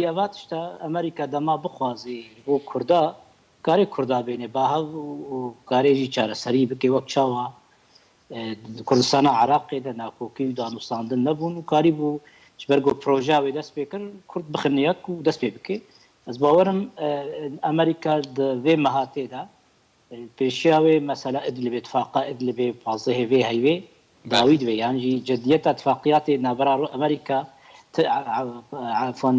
ئەواتشتا ئەمریکا دەما بخوازی بۆ کوردا کاری کوردا بێنێ باهەڵ و کارێژی چارەسەری بکەی وەک چاوە کوردستانە عراقێدا ناکۆکی و دانوستاندن نەبوون و کاری بوو بەرگۆ پرۆژاوی دەست پێ کرد کورد بخنیەک و دەست پێ بکەی ئەس باوەرم ئەمریکا vê mehatêda pêşiya mesela Idlibê itfaqa Idlibê fazlehê vê heyvê dawî dibe yani jî ciddiyeta itfaqiyatê navbera Amerîka عفوا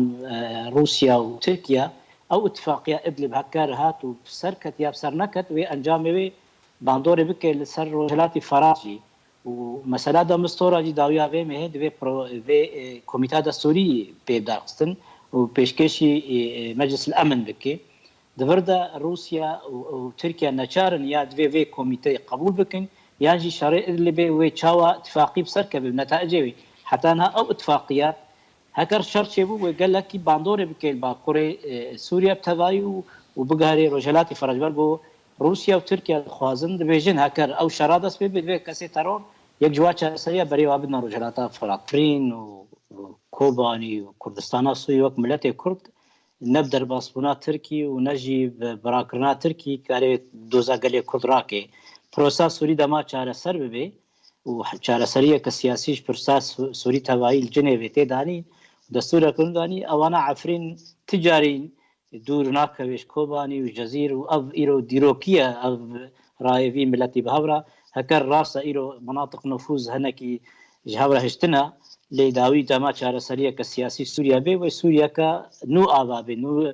روسيا وتركيا او اتفاقيه ادلب هكار هات وسركت يا بسر نكت وانجامي باندوري بك لسر رجلاتي فرنسي ومساله دا مستوره دي داويا في مهد في كوميتا دستوري بيدارستن وبيشكشي مجلس الامن بك دفردا روسيا وتركيا نشارن يا في كوميتا قبول بكن يعني شرع ادلب وتشاوا اتفاقي بسركه بنتائجه حتى انها او اتفاقيات هكر شرط شبو وقال لك باندوري بكيل با كوري سوريا بتوايو وبقاري رجلاتي فرجبر بو روسيا وتركيا خوازن دبيجن هكر او شرادس بي كسي ترون يك جواچا سريا بري وابدنا رجلاتا فلاترين وكوباني وكردستان سوي وك ملت كرد نبدر باسبونا تركي ونجي براكرنا تركي كاري دوزا قال كرد راكي بروسا سوري دما چاره سر بي وچاره سريه كسياسيش بروسا سوري توايل جنيفي داني دستور كرداني اوانا عفرين تجاري دور ناكويش كوباني وجزير واف ايرو ديروكيا اف رايفي ملتي بهورا هكر راس ايرو مناطق نفوذ هنكي جهورا هشتنا لداوي دما چاره سريه كسياسي سوريا بي وسوريا كا نو ابابي نو